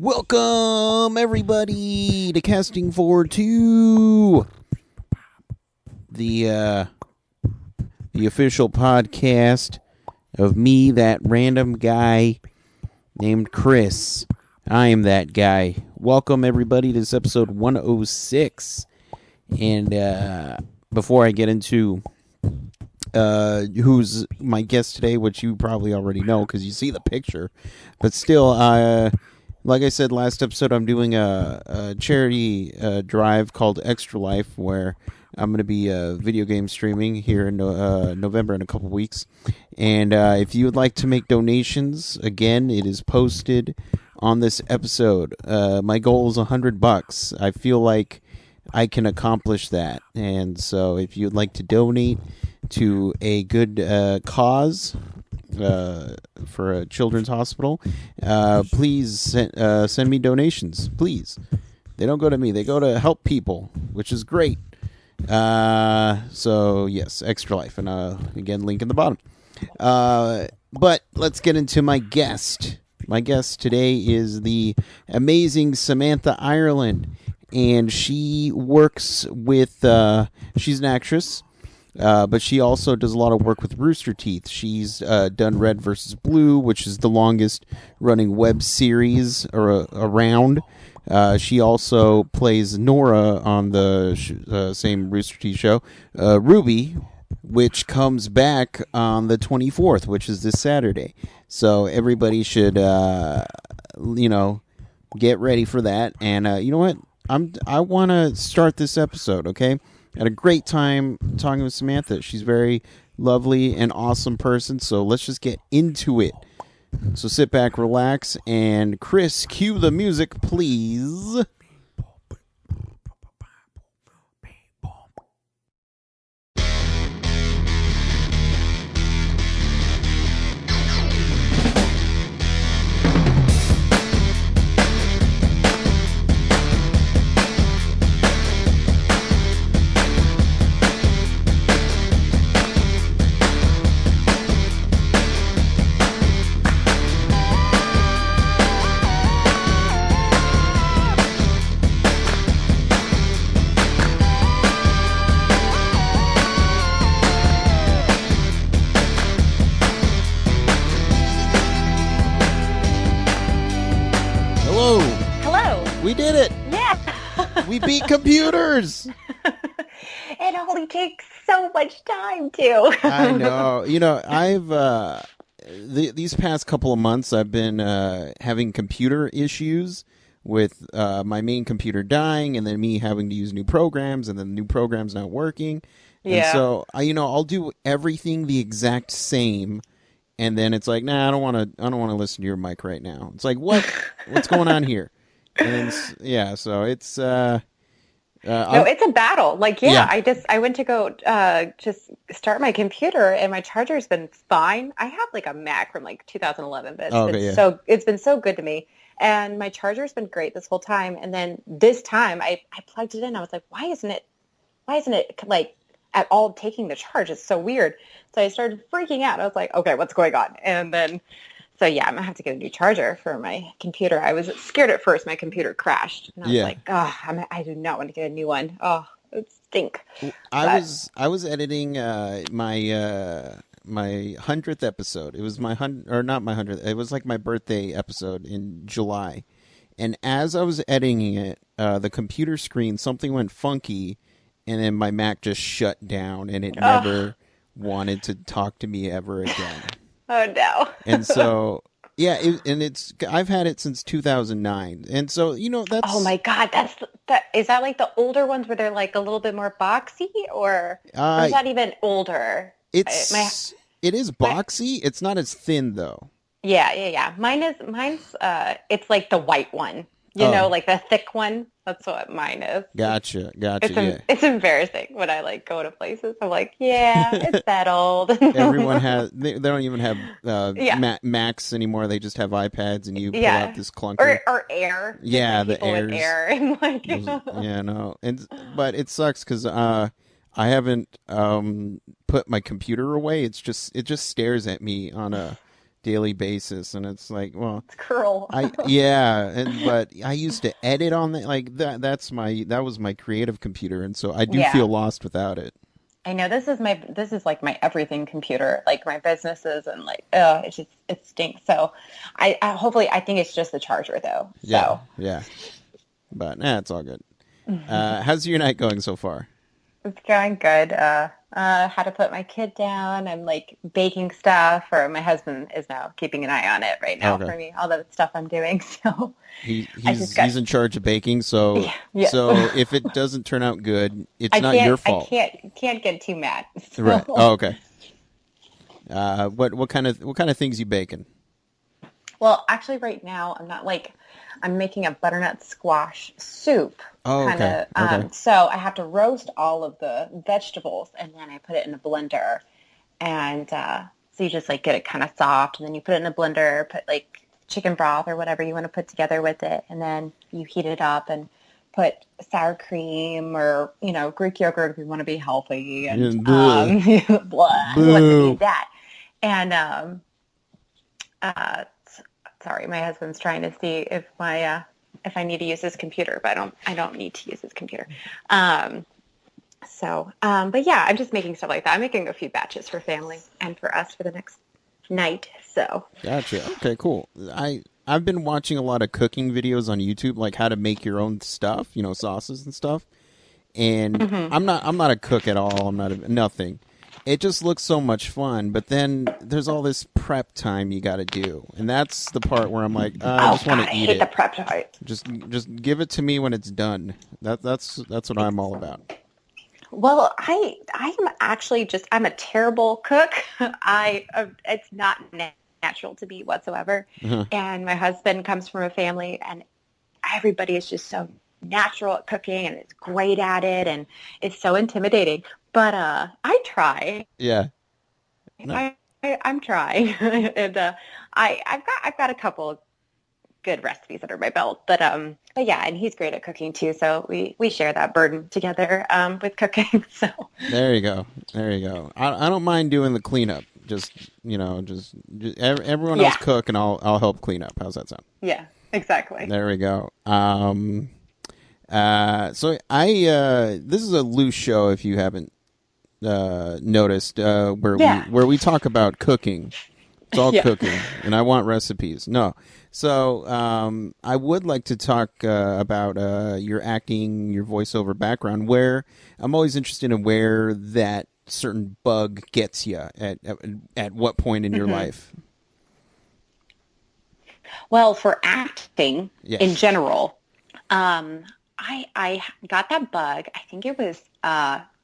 Welcome, everybody, to Casting for Two, the official podcast of me, that random guy named Chris. I am that guy. Welcome, everybody, to this episode 106. And before I get into who's my guest today, which you probably already know because you see the picture, but still, like I said last episode, I'm doing a charity drive called Extra Life, where I'm going to be video game streaming here in November in a couple weeks. And if you would like to make donations, again, it is posted on this episode. My goal is $100. I feel like I can accomplish that. And so if you'd like to donate to a good cause for a children's hospital, please send me donations, please. They don't go to me, they go to help people, which is great. So yes, Extra Life, and again, link in the bottom. But let's get into my guest. My guest today is the amazing Samantha Ireland, and she works with she's an actress, but she also does a lot of work with Rooster Teeth. She's done Red vs. Blue, which is the longest running web series around. She also plays Nora on the same Rooster Teeth show, RWBY, which comes back on the 24th, which is this Saturday. So everybody should, get ready for that. And you know what? I want to start this episode, okay? I had a great time talking with Samantha. She's a very lovely and awesome person, so let's just get into it. So sit back, relax, and Chris, cue the music, please. We did it! Yeah! We beat computers! It only takes so much time, too. I know. You know, I've, these past couple of months, I've been having computer issues with my main computer dying, and then me having to use new programs, and then the new programs not working. Yeah. And so, I'll do everything the exact same, and then it's like, nah, I don't want to listen to your mic right now. It's like, what's going on here? And yeah, so it's no, it's a battle. Like, yeah. I went to go just start my computer, and my charger's been fine. I have like a Mac from like 2011, but it's been so good to me, and my charger's been great this whole time. And then this time, I plugged it in. I was like, why isn't it like at all taking the charge? It's so weird. So I started freaking out. I was like, okay, what's going on? And then. So, yeah, I'm going to have to get a new charger for my computer. I was scared at first. My compuer crashed. And I was like, I do not want to get a new one. Oh, it stink. I was editing my 100th episode. It was my not my 100th. It was like my birthday episode in July. And as I was editing it, the computer screen, something went funky, and then my Mac just shut down, and it never wanted to talk to me ever again. Oh no! And so, yeah, I've had it since 2009, and so that's. Oh my God, is that like the older ones where they're like a little bit more boxy, or is that even older? It is boxy. It's not as thin though. Yeah. Mine's it's like the white one. Like the thick one. That's what mine is. Gotcha. It's embarrassing when I like go to places. I'm like, yeah, it's that old. Everyone has. They don't even have Macs anymore. They just have iPads, and you pull out this clunker or Air. Yeah, the Air. I'm like, no, but it sucks because I haven't put my computer away. It just stares at me on a daily basis, and it's like, well, It's cruel. but I used to edit on that, like that was my creative computer, and so I do feel Yeah. lost without it. I know this is like my everything computer, like my businesses and like it stinks. So I hopefully I think it's just the charger though. Yeah, So yeah, but it's all good. How's your night going so far? it's going good. How to put my kid down. I'm like baking stuff, or my husband is now keeping an eye on it right now Okay. for me, all the stuff I'm doing. So He I just he's got he's in charge of baking, so yeah, yes. if it doesn't turn out good, it's not your I fault. can't get too mad. Right. Oh, So okay. What kind of things you baking? well, actually, right now I'm making a butternut squash soup, Oh, kind okay. of. Okay. So I have to roast all of the vegetables, and then I put it in a blender, and so you just like get it kind of soft, and then you put it in a blender, put like chicken broth or whatever you want to put together with it, and then you heat it up and put sour cream or Greek yogurt if you want to be healthy, and Bleh. blah, who wants to Boo. eat that? And uh, sorry, my husband's trying to see if I need to use his computer, but I don't need to use his computer. Um, but yeah, I'm just making stuff like that. I'm making a few batches for family and for us for the next night. So Gotcha. Okay, cool. I've been watching a lot of cooking videos on YouTube, like how to make your own stuff, sauces and stuff. And hmm I'm not a cook at all. I'm not nothing. It just looks so much fun, but then there's all this prep time you got to do, and that's the part where I'm like, I oh just want God, to I eat hate the it. prep part. Just give it to me when it's done. That's what I'm all about. Well, I am actually just I'm a terrible cook. It's not natural to me whatsoever. Uh-huh. And my husband comes from a family, and everybody is just so natural at cooking and is great at it, and it's so intimidating. But I try. Yeah. No. I'm trying, and I've got a couple of good recipes under my belt. But yeah, and he's great at cooking too, so we share that burden together with cooking. So There you go. There you go. I don't mind doing the cleanup. Just everyone else yeah, cook, and I'll help clean up. How's that sound? yeah, exactly. There we go. So this is a loose show if you haven't noticed, Yeah, where we talk about cooking. It's all yeah. cooking, and I want recipes. No, so I would like to talk about your acting, your voiceover background. Where I'm always interested in where that certain bug gets you at what point in your hmm life. Well, for acting in Yes. general, um, I got that bug. I think it was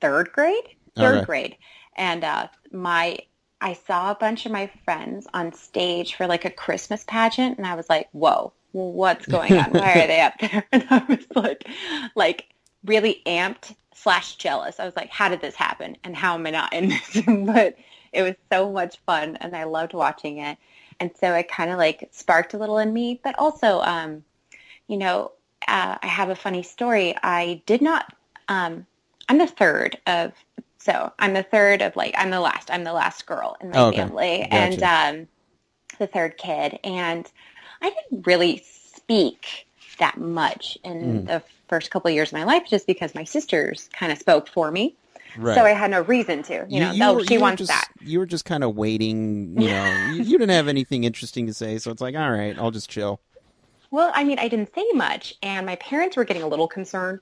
third grade, third Okay. grade, and my I saw a bunch of my friends on stage for like a Christmas pageant, and I was like, "Whoa, what's going on? Why are they up there?" And I was like really amped slash jealous. I was like, "How did this happen? And how am I not in this?" But it was so much fun, and I loved watching it. And so it kind of like sparked a little in me, but also, you know, I have a funny story. I did not, I'm the third of, so I'm the third of like, I'm the last girl in my Oh, okay. family and Gotcha. the third kid. And I didn't really speak that much in Mm. the first couple of years of my life just because my sisters kind of spoke for me. So I Right. had no reason to, You you oh, were she you were wants that. just you were just kind of waiting. You didn't have anything interesting to say, so it's like, all right, I'll just chill. Well, I mean, I didn't say much, and my parents were getting a little concerned.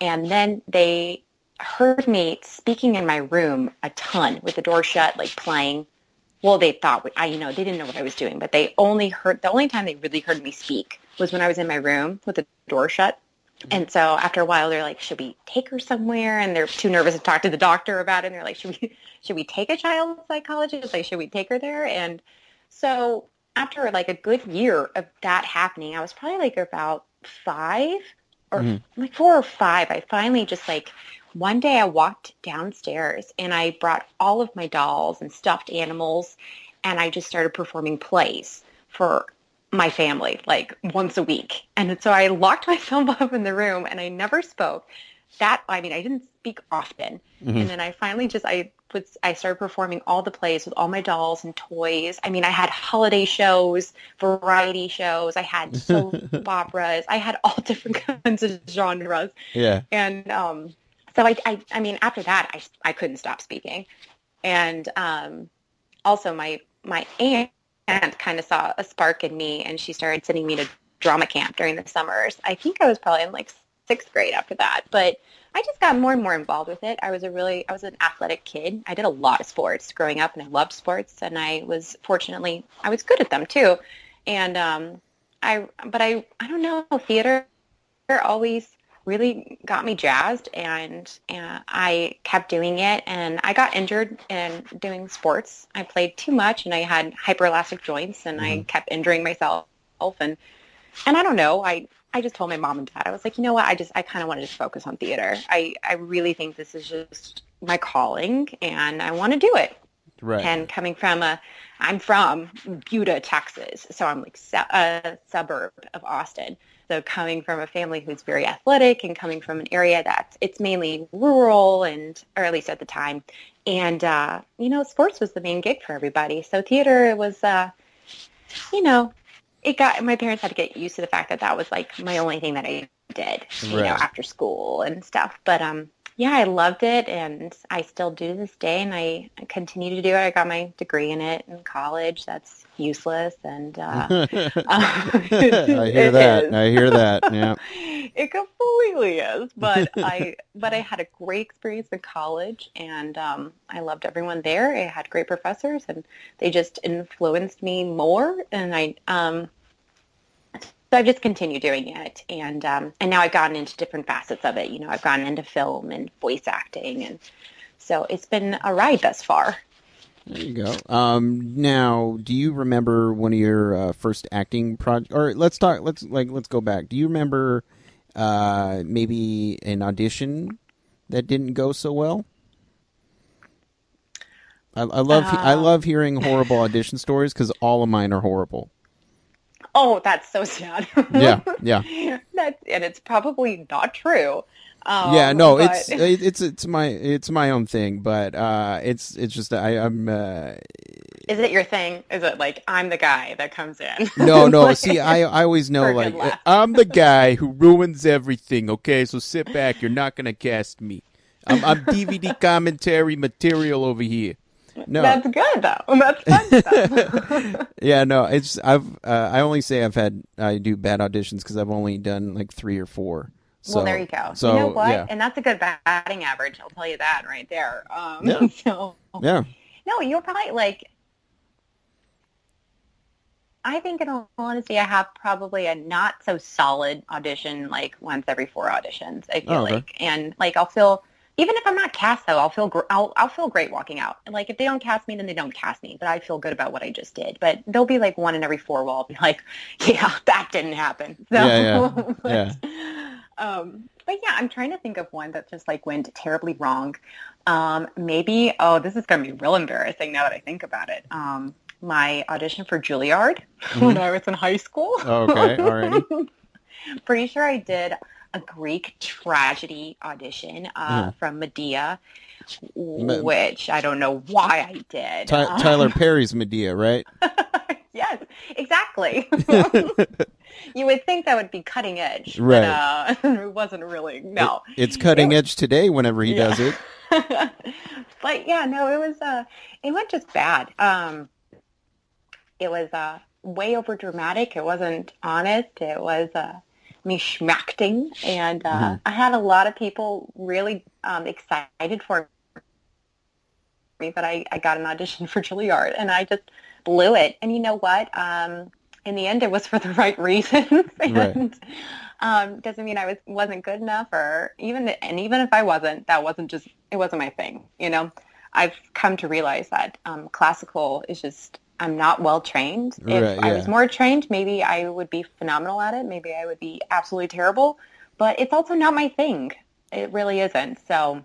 And then they heard me speaking in my room a ton with the door shut, like playing. Well, they thought they didn't know what I was doing, but the only time they really heard me speak was when I was in my room with the door shut. And so after a while, they're like, "Should we take her somewhere?" And they're too nervous to talk to the doctor about it. And they're like, should we take a child psychologist? Like, should we take her there?" And so after like a good year of that happening, I was probably like about five or Hmm. like 4 or 5. I finally just like one day I walked downstairs and I brought all of my dolls and stuffed animals and I just started performing plays for my family like once a week. And so I locked myself up in the room and I never spoke. I mean, I didn't speak often. Mm-hmm. And then I finally I started performing all the plays with all my dolls and toys. I mean, I had holiday shows, variety shows, I had soap operas, I had all different kinds of genres. Yeah. And so I mean, after that, I couldn't stop speaking. And also my aunt kind of saw a spark in me, and she started sending me to drama camp during the summers. I think I was probably in like sixth grade after that, but I just got more and more involved with it. I was an athletic kid. I did a lot of sports growing up, and I loved sports, and I was good at them too. And I don't know, theater always really got me jazzed, and I kept doing it, and I got injured in doing sports. I played too much, and I had hyperelastic joints, and Mm-hmm. I kept injuring myself, and I don't know, I just told my mom and dad, I was like, you know what, I kind of want to just focus on theater. I really think this is just my calling, and I want to do it. Right. And I'm from Buda, Texas, so I'm like a suburb of Austin. So coming from a family who's very athletic, and coming from an area it's mainly rural, or at least at the time, and sports was the main gig for everybody. So theater was, you know, my parents had to get used to the fact that that was like my only thing that I did, Right. after school and stuff. But yeah, I loved it, and I still do to this day, and I continue to do it. I got my degree in it in college. That's useless, and I hear it that. is. I hear that. Yeah. It completely is. But I had a great experience in college, and I loved everyone there. I had great professors, and they just influenced me more. And so I've just continued doing it, and now I've gotten into different facets of it. I've gotten into film and voice acting, and so it's been a ride thus far. There you go. Now, do you remember one of your first acting projects? Or let's talk. Let's go back. Do you remember maybe an audition that didn't go so well? I Uh, love hearing horrible audition stories because all of mine are horrible. oh, that's so sad. Yeah, yeah. And it's probably not true. Yeah, no, But it's my own thing, but it's just I'm is it your thing? Is it like I'm the guy that comes no, in no. See, like, I always know for a good like laugh? I'm the guy who ruins everything. Okay, so sit back. You're not gonna cast me. I'm DVD commentary material over here. No, That's good though. That's fun stuff. yeah, no. It's I only say I do bad auditions because I've only done like 3 or 4. Well, there So you go. You know so what? yeah, And that's a good batting average. I'll tell you that right there. yeah, So yeah. no, you're probably like, I think in all honesty, I have probably a not so solid audition like once every 4 auditions, I Oh, feel okay. like. And like I'll feel, even if I'm not cast though, I'll feel great walking out. And like if they don't cast me, then they don't cast me, but I feel good about what I just did. But there'll be like one in every 4 where I'll be like, yeah, that didn't happen. Yeah, yeah, So yeah. but yeah, I'm trying to think of one that just like went terribly wrong. Maybe, oh, this is going to be real embarrassing now that I think about it. My audition for Juilliard Mm-hmm. when I was in high school. Okay, alrighty. Pretty sure I did a Greek tragedy audition Uh-huh. from Medea, M- which I don't know why I did. Tyler Perry's Medea, right? Yes, exactly. You would think that would be cutting edge, but Right. it wasn't really. No, It's it cutting was. edge today whenever he Yeah. does it. But yeah, no, it went just bad. It was way over dramatic. It wasn't honest. It was me schmacting, and Hmm. I had a lot of people really excited for me that I got an audition for Juilliard, and I just blew it. And you know what? In the end, it was for the right reasons, Right. and doesn't mean I wasn't good enough, or even if I wasn't, it wasn't my thing. I've come to realize that classical is just, I'm not well trained. If Right. I was Yeah. more trained, maybe I would be phenomenal at it. Maybe I would be absolutely terrible, but it's also not my thing. It really isn't. So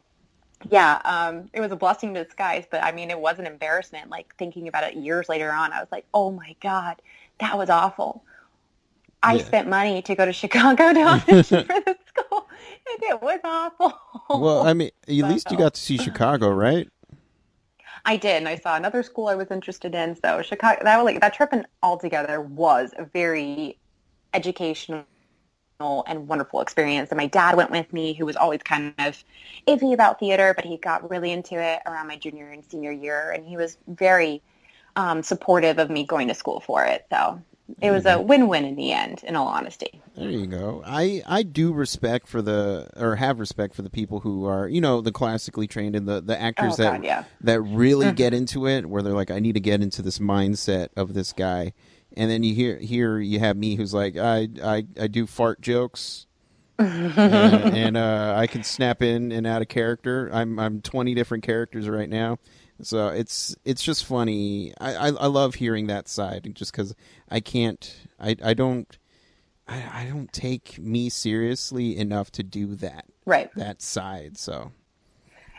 yeah, it was a blessing in disguise, but I mean, it was an embarrassment. Like thinking about it years later on, I was like, oh my God, that was awful. I Yeah. spent money to go to Chicago to audition for this school. It was Well, I awful. mean, at least you So got to see Chicago, right? I did, and I saw another school I was interested in. So Chicago, that trip in altogether was a very educational and wonderful experience. And my dad went with me, who was always kind of iffy about theater, but he got really into it around my junior and senior year, and he was very supportive of me going to school for it. So it There you was a go. win-win in the end, in all honesty. There you go. I do respect for the or have respect for the people who are the classically trained and the actors Oh God, yeah. that really get Hmm. into it where they're like I need to get into this mindset of this guy, and then you here you have me who's like I do fart jokes and I can snap in and out of character. I'm 20 different characters right now, so it's just funny. I love hearing that side just because I can't I don't. I don't take me seriously enough to do Right. that side. So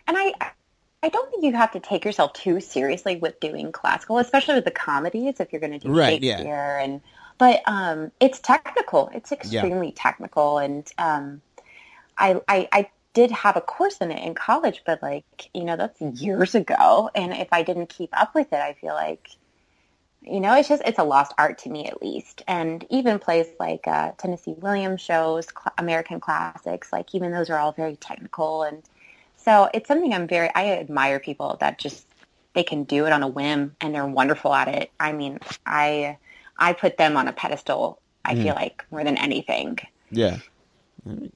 And I don't think you have to take yourself too seriously with doing classical, especially with the comedies if you're going to do right, yeah, Shakespeare and but it's technical. It's yeah, extremely technical and I did have a course in it in college, but that's years ago. And if I didn't keep up with it, I feel like, it's a lost art to me at least. And even plays like Tennessee Williams shows, American classics, like even those are all very technical. And so it's something I admire people that just, they can do it on a whim and they're wonderful at it. I mean, I put them on a pedestal, I hmm feel like, more than anything. yeah.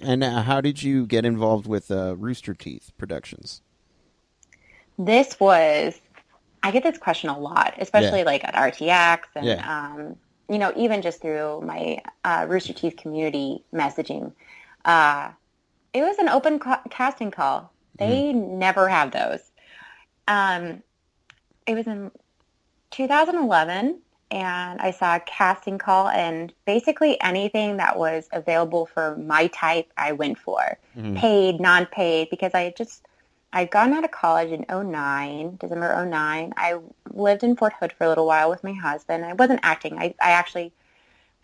And how did you get involved with Rooster Teeth Productions? This was I get this question a lot, Yeah, especially like at RTX and, yeah, even just through my Rooster Teeth community messaging. Uh, it was an open casting call. hmm They never have those. Um, it was in 2011, and I saw a casting call, and basically anything that was available for my type, I went for. hmm Paid, non-paid, because I'd gone out of college in '09, December '09. I lived in Fort Hood for a little while with my husband. I wasn't acting.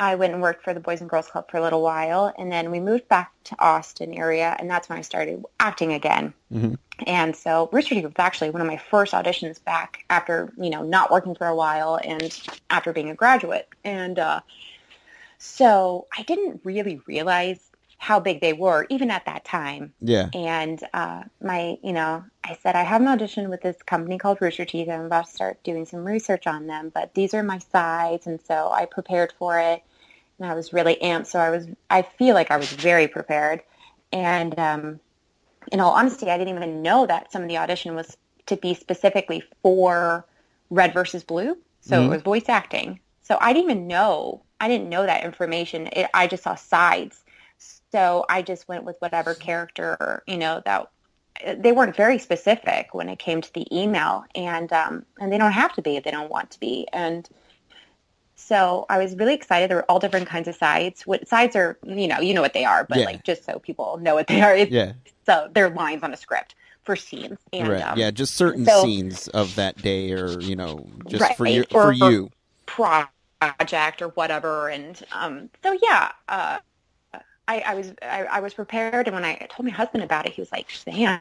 I went and worked for the Boys and Girls Club for a little while, and then we moved back to Austin area, and that's when I started acting again. hmm And so Rooster Teeth was actually one of my first auditions back after, not working for a while and after being a graduate. And so I didn't really realize how big they were, even at that time. yeah, And I said, I have an audition with this company called Rooster Teeth. I'm about to start doing some research on them, but these are my sides. And so I prepared for it and I was really amped. So I feel like I was very prepared. And in all honesty, I didn't even know that some of the audition was to be specifically for Red versus Blue. So it hmm was voice acting. So I didn't know that information. I just saw sides. So I just went with whatever character, that they weren't very specific when it came to the email, and they don't have to be if they don't want to be. And so I was really excited. There were all different kinds of sides. What sides are, you know what they are, but yeah, like just so people know what they are, yeah. so they're lines on a script for scenes, and Right, yeah. Just certain so scenes of that day, or just right for or you. project or whatever, and so yeah, I was prepared, and when I told my husband about it, he was like, "Sam,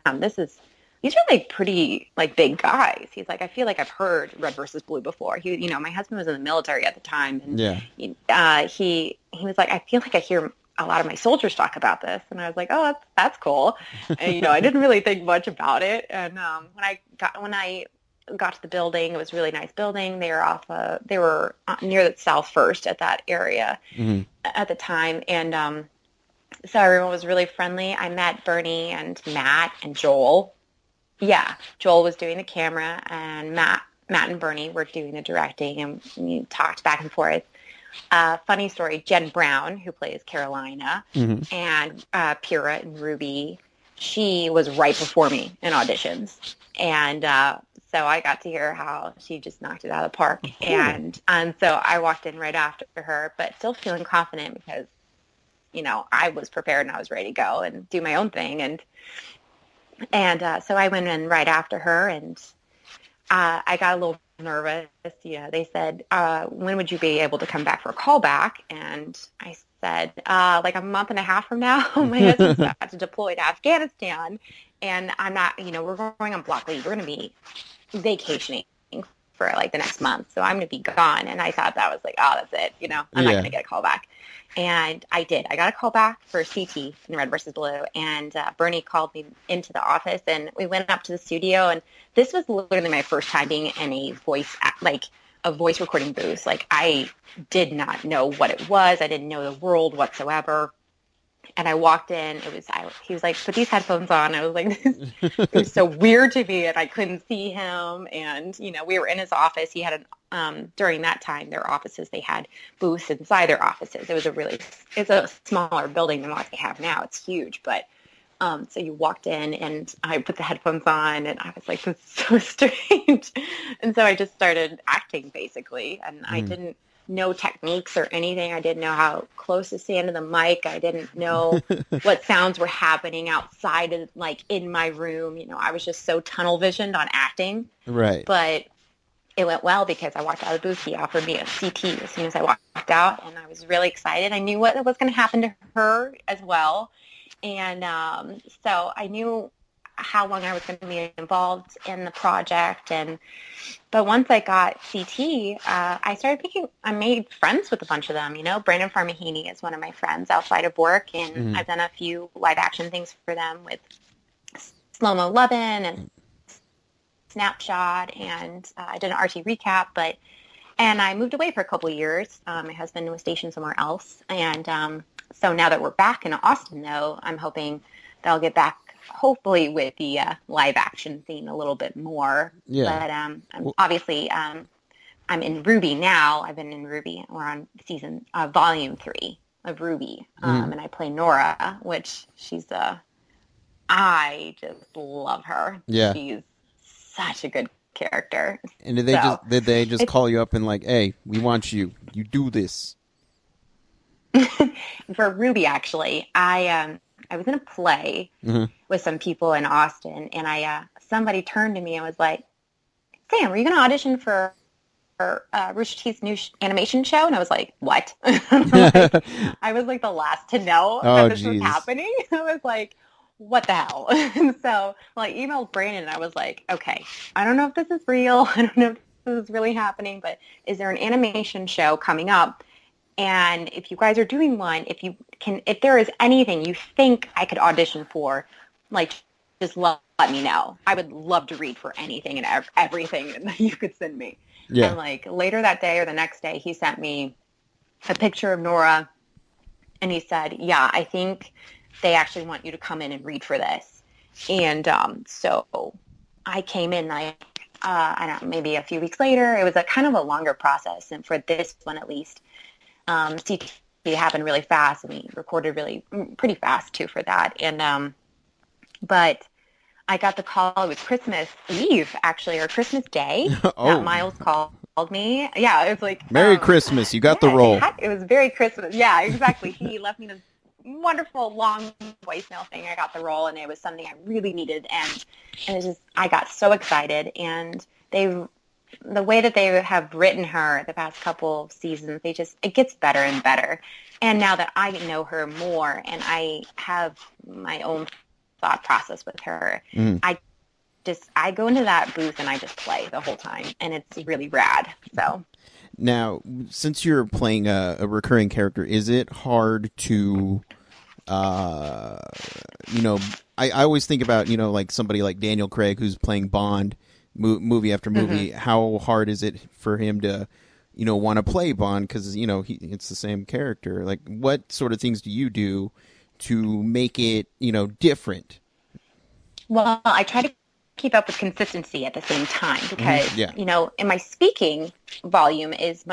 these are like pretty like big guys." He's like, "I feel like I've heard Red versus Blue before." My husband was in the military at the time, and Yeah, he was like, "I feel like I hear a lot of my soldiers talk about this," and I was like, "Oh, that's cool." And I didn't really think much about it, and when I got to the building, it was a really nice building. They were near the South First at that area hmm at the time, and so everyone was really friendly. I met Bernie and Matt and Joel. Yeah, Joel was doing the camera, and Matt and Bernie were doing the directing, and we talked back and forth. Funny story: Jen Brown, who plays Carolina, hmm and Pura and Ruby, she was right before me in auditions, and so I got to hear how she just knocked it out of the park, Cool. and so I walked in right after her, but still feeling confident because I was prepared and I was ready to go and do my own thing. And so I went in right after her, and I got a little nervous. They said, when would you be able to come back for a callback? And said, like a month and a half from now, my husband's about to deploy to Afghanistan, and I'm not, we're going on block leave. We're going to be vacationing for like the next month. So I'm going to be gone. And I thought that was like, oh, that's it. I'm not going to get a call back. And I did. I got a call back for CT in Red versus Blue. And Bernie called me into the office and we went up to the studio. And this was literally my first time being in a voice recording booth. Like I did not know what it was. I didn't know the world whatsoever. And I walked in. He was like, put these headphones on. I was like, it was so weird to me, and I couldn't see him. And we were in his office. He had during that time, their offices, they had booths inside their offices. It's a smaller building than what they have now. It's huge, but so you walked in, and I put the headphones on, and I was like, this is so strange. And so I just started acting basically, and I didn't know techniques or anything. I didn't know how close to stand to the mic. I didn't know what sounds were happening outside of, like, in my room. I was just so tunnel visioned on acting. Right. But it went well because I walked out of the booth. He offered me a CT as soon as I walked out, and I was really excited. I knew what was going to happen to her as well. And so I knew how long I was going to be involved in the project. But once I got CT, I made friends with a bunch of them. Brandon Farmahini is one of my friends outside of work, and I've done a few live action things for them with Slow-Mo Lovin' and Snapshot, and I did an RT recap, and I moved away for a couple of years. My husband was stationed somewhere else, and so now that we're back in Austin, though, I'm hoping that I'll get back, hopefully, with the live action scene a little bit more. Yeah. But I'm in RWBY now. I've been in RWBY. We're on volume 3 of RWBY, and I play Nora, which I just love her. Yeah. She's such a good character. And did they just call you up and like, hey, we want you do this? For RWBY, actually, I was in a play with some people in Austin, and somebody turned to me and was like, Sam, are you going to audition for Rooster Teeth's new animation show? And I was like, what? I was like the last to know that this was happening. I was like, what the hell? And so I emailed Brandon, and I was like, okay, I don't know if this is real. I don't know if this is really happening, but is there an animation show coming up? And if you guys are doing one, if there is anything you think I could audition for, like, just let me know. I would love to read for anything and everything that you could send me. Yeah. And like later that day or the next day, he sent me a picture of Nora, and he said, yeah, I think they actually want you to come in and read for this. And so I came in, I don't know, maybe a few weeks later. It was a kind of a longer process, and for this one at least, CT happened really fast, and we recorded pretty fast too for that. And but I got the call. It was Christmas Eve, actually, or Christmas Day. That Miles called me. Yeah, it was like Merry Christmas. You got the role. It was very Christmas. Yeah, exactly. He left me this wonderful long voicemail thing. I got the role, and it was something I really needed, and it just, I got so excited. And the way that they have written her the past couple of seasons, it gets better and better. And now that I know her more and I have my own thought process with her, I go into that booth and I just play the whole time, and it's really rad. So now, since you're playing a recurring character, is it hard to, I always think about, like somebody like Daniel Craig who's playing Bond movie after movie. How hard is it for him to, want to play Bond? Because, it's the same character. Like, what sort of things do you do to make it, different? Well, I try to keep up with consistency at the same time because, in my speaking volume it's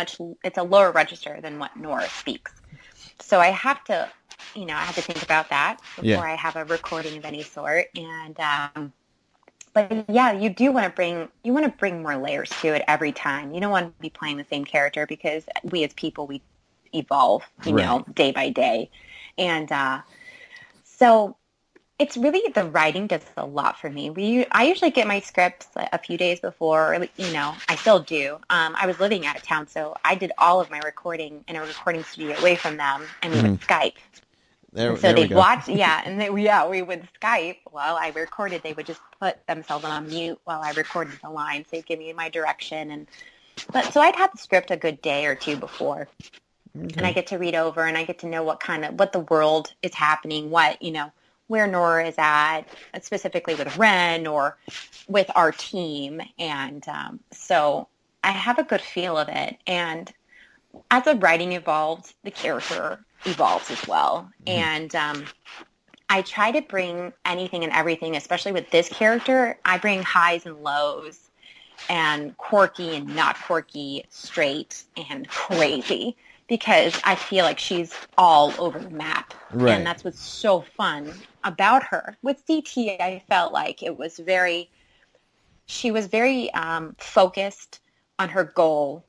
a lower register than what Nora speaks. So I have to, think about that before I have a recording of any sort. And, but yeah, you do want to bring more layers to it every time. You don't want to be playing the same character because we as people, we evolve, day by day. And, so It's really the writing does a lot for me. I usually get my scripts a few days before, or, I still do. I was living out of town, so I did all of my recording in a recording studio away from them, and we would Skype. And so There we they'd go. watch, we would Skype while I recorded. They would just put themselves on mute while I recorded the lines. They'd give me my direction, so I'd have the script a good day or two before, and I get to read over, and I get to know what the world is happening, where Nora is at, specifically with Ren or with our team, and so I have a good feel of it. And as the writing evolves, the character evolves as well. And I try to bring anything and everything, especially with this character. I bring highs and lows and quirky and not quirky, straight and crazy, because I feel like she's all over the map. Right. And that's what's so fun about her. With CT, I felt like she was very focused on her goal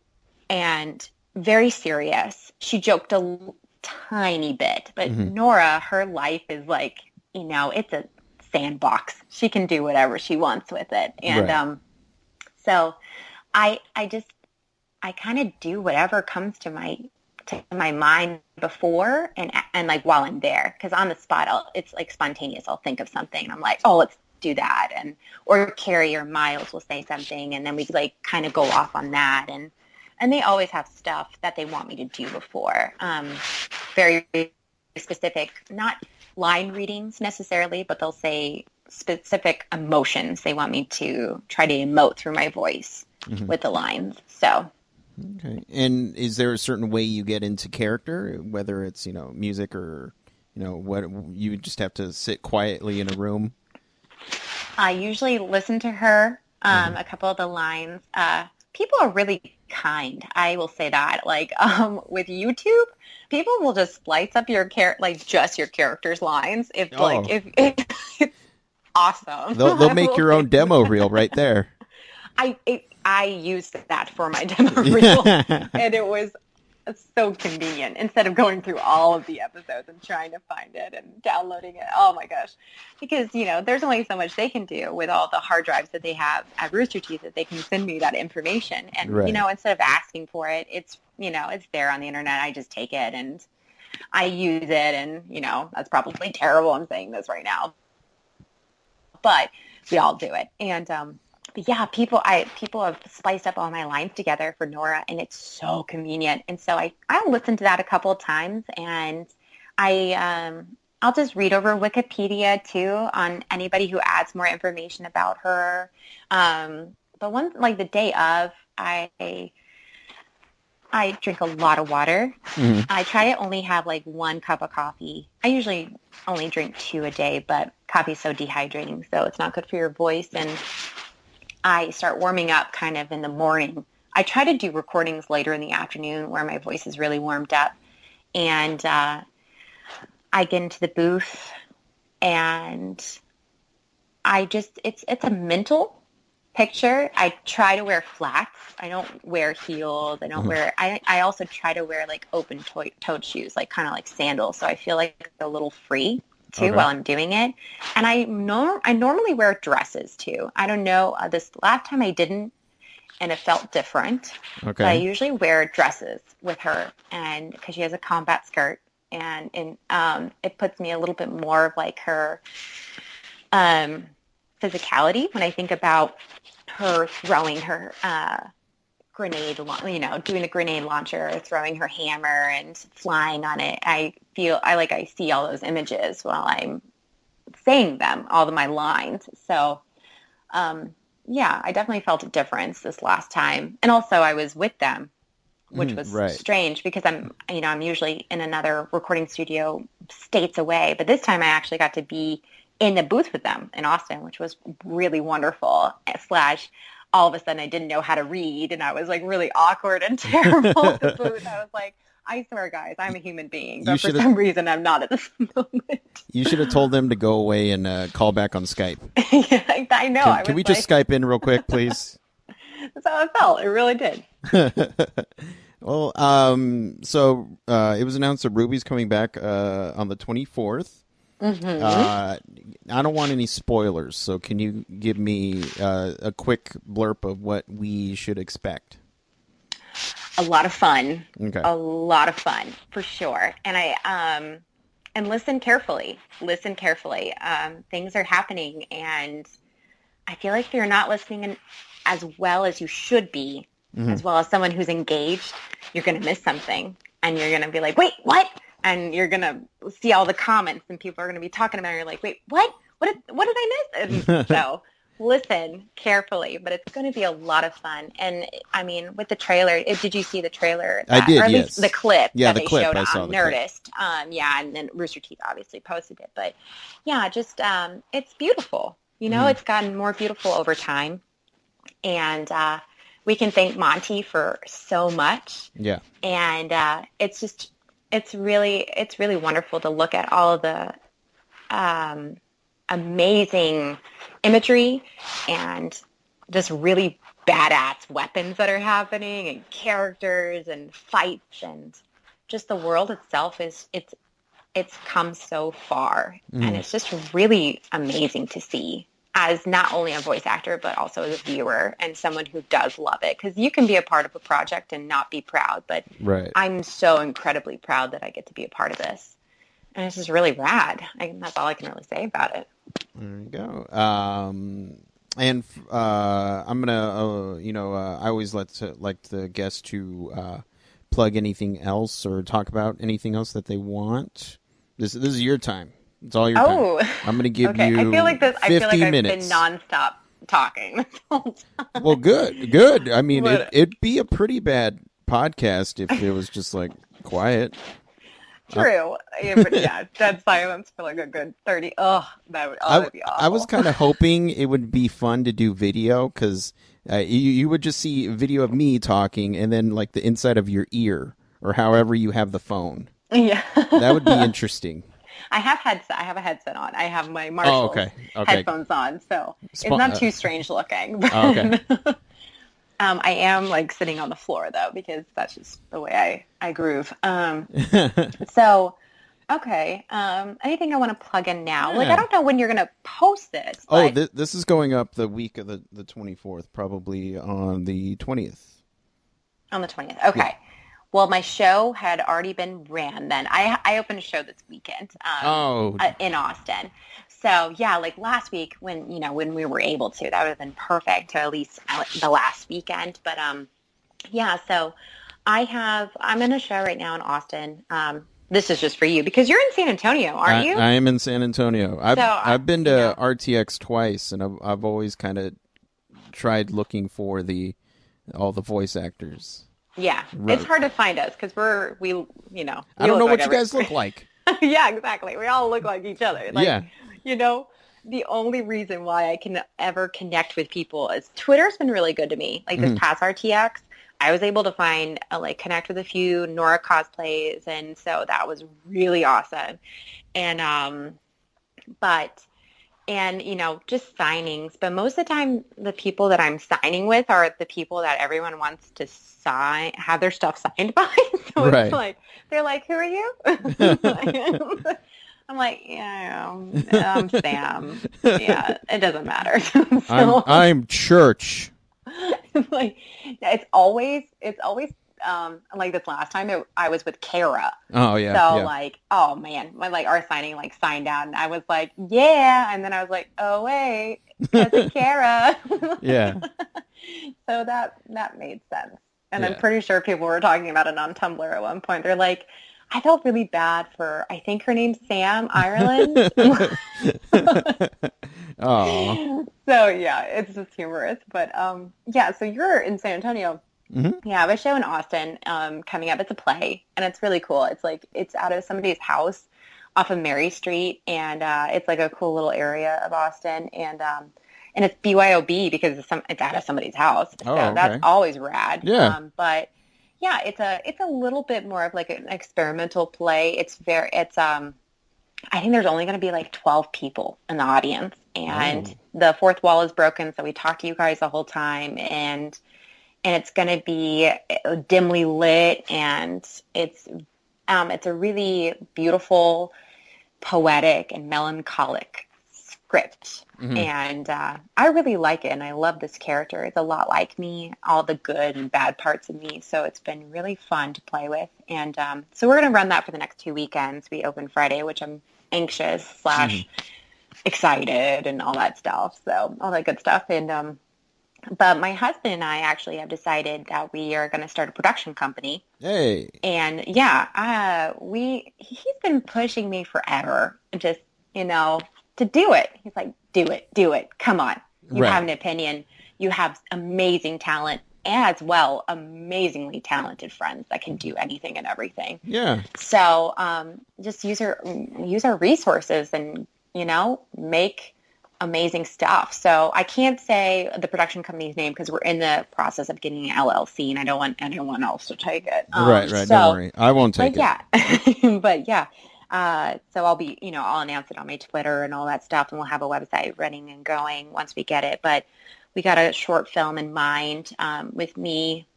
and very serious. She joked a tiny bit, but Nora, her life is like, it's a sandbox. She can do whatever she wants with it. And so I kind of do whatever comes to my mind before and like while I'm there, because on the spot it's like spontaneous. I'll think of something and I'm like, oh, let's do that. Or Carrie or Miles will say something, and then we like kind of go off on that, and they always have stuff that they want me to do before. Very specific, not line readings necessarily, but they'll say specific emotions they want me to try to emote through my voice with the lines. So. Okay. And is there a certain way you get into character, whether it's, music or, what you just have to sit quietly in a room? I usually listen to her, a couple of the lines. People are really kind. I will say that. Like, with YouTube, people will just splice up just your character's lines. If it's awesome. They'll make your own demo reel right there. I used that for my demo reel, and it was so convenient instead of going through all of the episodes and trying to find it and downloading it. Oh my gosh. Because, there's only so much they can do with all the hard drives that they have at Rooster Teeth, that they can send me that information. And, instead of asking for it, it's there on the internet. I just take it and I use it. And, that's probably terrible. I'm saying this right now, but we all do it. And, yeah, people have spliced up all my lines together for Nora, and it's so convenient. And so I'll listen to that a couple of times, and I'll just read over Wikipedia too on anybody who adds more information about her. But like the day of, I drink a lot of water. I try to only have like 1 cup of coffee. I usually only drink 2 a day, but coffee is so dehydrating, so it's not good for your voice. And I start warming up kind of in the morning. I try to do recordings later in the afternoon where my voice is really warmed up. And I get into the booth, and it's a mental picture. I try to wear flats. I don't wear heels. I also try to wear like open-toed shoes, like kind of like sandals. So I feel like a little free too while I'm doing it. And I normally wear dresses too. I don't know, this last time I didn't, and it felt different. Okay. But I usually wear dresses with her, and because she has a combat skirt, and it puts me a little bit more of like her physicality when I think about her throwing her grenade, doing a grenade launcher, throwing her hammer and flying on it. I see all those images while I'm saying them, all of my lines. So, yeah, I definitely felt a difference this last time. And also I was with them, which was strange, because I'm usually in another recording studio states away, but this time I actually got to be in the booth with them in Austin, which was really wonderful. / all of a sudden I didn't know how to read, and I was like really awkward and terrible at the booth. I was like, I swear, guys, I'm a human being, but for some reason I'm not at this moment. You should have told them to go away and call back on Skype. Yeah, I know. Can we just Skype in real quick, please? That's how it felt. It really did. Well, so it was announced that RWBY's coming back on the 24th. Mm-hmm. I don't want any spoilers, so can you give me a quick blurb of what we should expect? A lot of fun. Okay. A lot of fun for sure. And listen carefully. Listen carefully. Things are happening, and I feel like if you're not listening as well as you should be, Mm-hmm. as well as someone who's engaged, you're going to miss something, and you're going to be like, wait, what? And you're going to see all the comments, and people are going to be talking about it. And you're like, wait, what? What did I miss? And so listen carefully, but it's going to be a lot of fun. And I mean, with the trailer, did you see the trailer I or did, at least the yes. clip Yeah, that the they clip. showed I saw on the clip. Nerdist? Yeah, and then Rooster Teeth obviously posted it, but yeah, just it's beautiful. Mm-hmm. It's gotten more beautiful over time, and we can thank Monty for so much. Yeah. And it's really wonderful to look at all of the um, amazing imagery and just really badass weapons that are happening and characters and fights, and just the world itself it's come so far, and Mm-hmm. it's just really amazing to see as not only a voice actor but also as a viewer and someone who does love it, because you can be a part of a project and not be proud, but Right. I'm so incredibly proud that I get to be a part of this, and it's just really rad. That's all I can really say about it. There you go. And I'm gonna, I always like the guest to plug anything else or talk about anything else that they want. This is your time. It's all your time. Oh, I'm gonna give okay. you I feel like 50 I've been minutes. nonstop talking this whole Well, time. good. I mean, But it'd be a pretty bad podcast if it was just like quiet. true. Yeah, but yeah, dead silence for like a good 30. Oh, that'd be I was awful. kind of hoping it would be fun to do video because you would just see a video of me talking and then like the inside of your ear or however you have the phone. Yeah. That would be interesting. I have a headset on. I have my Oh, Marshall's okay. Okay. headphones on, so it's not too strange looking. Oh, okay. But I am like sitting on the floor though, because that's just the way I groove. So okay. Anything I want to plug in now? Like, I Yeah. don't know when you're gonna post this, Oh, but this is going up the week of the 24th, probably on the 20th. on the 20th. Yeah. Okay. Well, my show had already been ran then. I opened a show this weekend Oh, in Austin. So yeah, like last week when we were able to, that would have been perfect to at least the last weekend. But yeah, so I'm in a show right now in Austin. This is just for you because you're in San Antonio, aren't you? I am in San Antonio. So I've been to RTX twice, and I've always kind of tried looking for all the voice actors. yeah, it's hard to find us because we I don't know what like you guys look like. Yeah, exactly. We all look like each other. Like, Yeah. you know, the only reason why I can ever connect with people is Twitter's been really good to me. Like this past RTX, I was able to find connect with a few Nora cosplays, and so that was really awesome. And but and just signings, but most of the time the people that I'm signing with are the people that everyone wants to have their stuff signed by. So it's like they're like, who are you? I'm like, yeah, I'm Sam. Yeah, it doesn't matter. So I'm Church. like it's always like this last time I was with Kara. Oh yeah. So yeah. like, oh man, when like our signing like signed out, and I was like, yeah, and then I was like, oh wait, because of Kara. Yeah. So that made sense, and I'm Yeah. pretty sure people were talking about it on Tumblr at one point. They're like, I felt really bad for, I think her name's Sam Ireland. Oh. So yeah, it's just humorous. But yeah, so you're in San Antonio. Mm-hmm. Yeah, I have a show in Austin coming up. It's a play, and it's really cool. It's out of somebody's house off of Mary Street, and it's like a cool little area of Austin, and it's BYOB because it's out of somebody's house. So that's always rad. Yeah. But yeah, it's a little bit more of like an experimental play. I think there's only going to be like 12 people in the audience, and the fourth wall is broken, so we talk to you guys the whole time, and it's going to be dimly lit, and it's a really beautiful poetic and melancholic script. Mm-hmm. And I really like it, and I love this character. It's a lot like me, all the good and bad parts of me. So it's been really fun to play with. And so we're going to run that for the next 2 weekends. We open Friday, which I'm anxious / excited and all that stuff. So all that good stuff. And but my husband and I actually have decided that we are going to start a production company. Hey. And yeah, he's been pushing me forever, just, to do it. He's like, do it. Come on. You have an opinion. You have amazing talent, as well, amazingly talented friends that can do anything and everything. Yeah. So just use our resources and, make amazing stuff. So I can't say the production company's name because we're in the process of getting an LLC, and I don't want anyone else to take it. Right. So, Don't worry, I won't take it. Yeah, but yeah. So I'll be, I'll announce it on my Twitter and all that stuff, and we'll have a website running and going once we get it. But we got a short film in mind with me.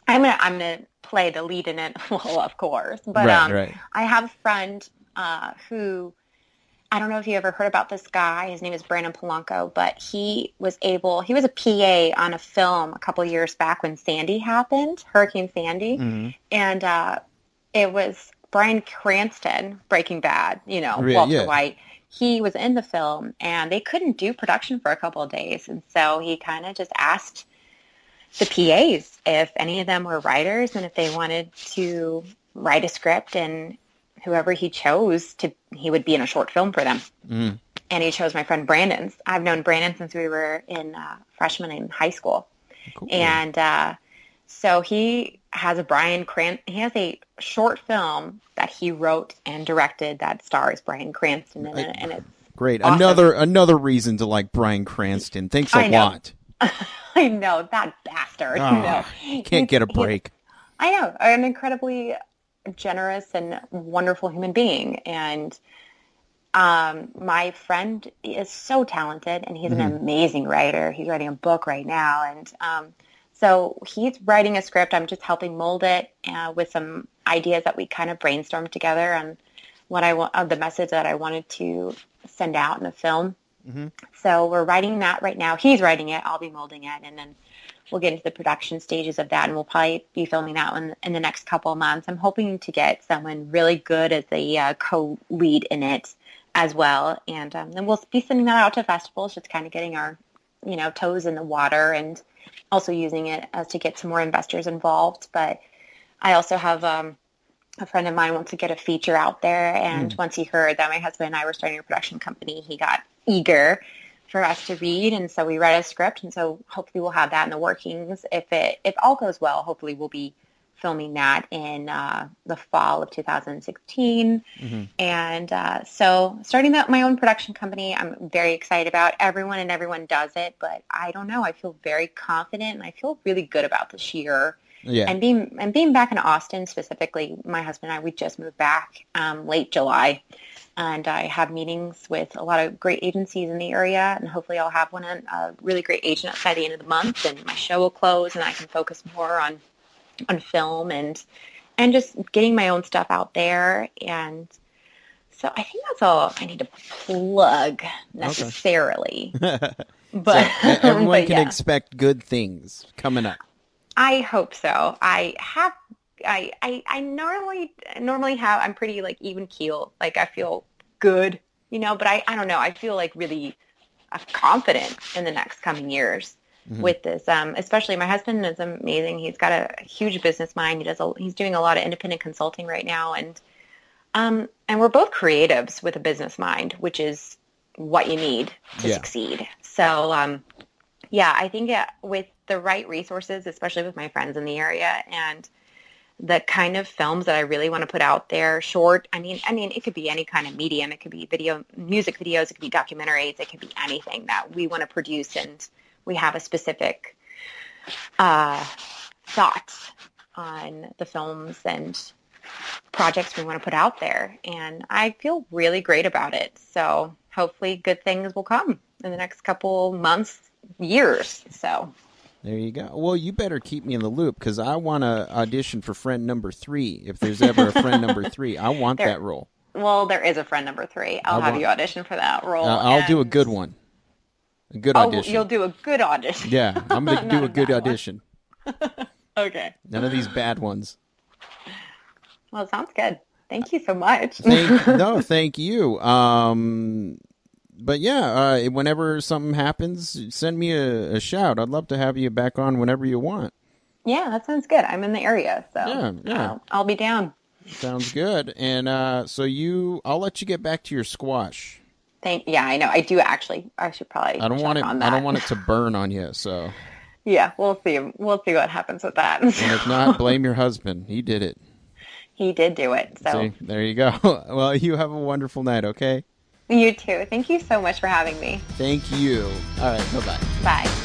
I'm gonna play the lead in it, well, of course. But right. I have a friend who, I don't know if you ever heard about this guy. His name is Brandon Polanco, but he was a PA on a film a couple years back when Sandy happened, Hurricane Sandy. Mm-hmm. And it was Bryan Cranston, Breaking Bad, Walter White. He was in the film, and they couldn't do production for a couple of days. And so he kind of just asked the PAs if any of them were writers and if they wanted to write a script, and whoever he chose he would be in a short film for them. Mm. And he chose my friend Brandon. I've known Brandon since we were freshmen in high school. Cool. And so he has a short film that he wrote and directed that stars Bryan Cranston in it, and it's great. Awesome. Another reason to like Bryan Cranston. Thanks a lot. I know, that bastard. Can't get a break. I know, an incredibly generous and wonderful human being. And my friend is so talented, and he's an amazing writer. He's writing a book right now, and so he's writing a script. I'm just helping mold it with some ideas that we kind of brainstormed together on what I want, the message that I wanted to send out in the film. Mm-hmm. So we're writing that right now. He's writing it. I'll be molding it, and then we'll get into the production stages of that, and we'll probably be filming that one in the next couple of months. I'm hoping to get someone really good as the co-lead in it as well, and then we'll be sending that out to festivals, just kind of getting our, toes in the water, and also using it as to get some more investors involved. But I also have a friend of mine wants to get a feature out there, and once he heard that my husband and I were starting a production company, he got eager for us to read, and so we read a script, and so hopefully we'll have that in the workings. If all goes well, hopefully we'll be filming that in the fall of 2016. Mm-hmm. And so starting my own production company, I'm very excited about. Everyone does it, but I don't know. I feel very confident, and I feel really good about this year. Yeah. And being back in Austin specifically, my husband and I, we just moved back late July. And I have meetings with a lot of great agencies in the area, and hopefully I'll have a really great agent by the end of the month, and my show will close, and I can focus more on film and just getting my own stuff out there. And so I think that's all I need to plug necessarily. Okay. But so everyone can yeah. expect good things coming up. I hope so. I normally have, I'm pretty like even keel. Like I feel good, but I don't know. I feel like really confident in the next coming years with this. Especially my husband is amazing. He's got a huge business mind. He's doing a lot of independent consulting right now. And we're both creatives with a business mind, which is what you need to succeed. So, I think with the right resources, especially with my friends in the area, and the kind of films that I really want to put out there, short. I mean, it could be any kind of medium. It could be music videos. It could be documentaries. It could be anything that we want to produce, and we have a specific thoughts on the films and projects we want to put out there. And I feel really great about it. So hopefully good things will come in the next couple months, years. So there you go. Well, you better keep me in the loop, because I want to audition for friend number 3. If there's ever a friend number 3, I want that role. Well, there is a friend number 3. I'll have you audition for that role. I'll do a good one. A good Oh, audition. you'll do a good audition. Yeah, I'm going to do a good audition. Okay. None of these bad ones. Well, it sounds good. Thank you so much. Thank you. But yeah, whenever something happens, send me a shout. I'd love to have you back on whenever you want. Yeah, that sounds good. I'm in the area, so yeah. I'll be down. Sounds good. And I'll let you get back to your squash. Yeah, I know. I do actually. I should probably. I don't want it. On that. I don't want it to burn on you. So. Yeah, we'll see. We'll see what happens with that. And if not, blame your husband. He did it. He did do it. So see, there you go. Well, you have a wonderful night. Okay. You too. Thank you so much for having me. Thank you. All right. Bye-bye. Bye.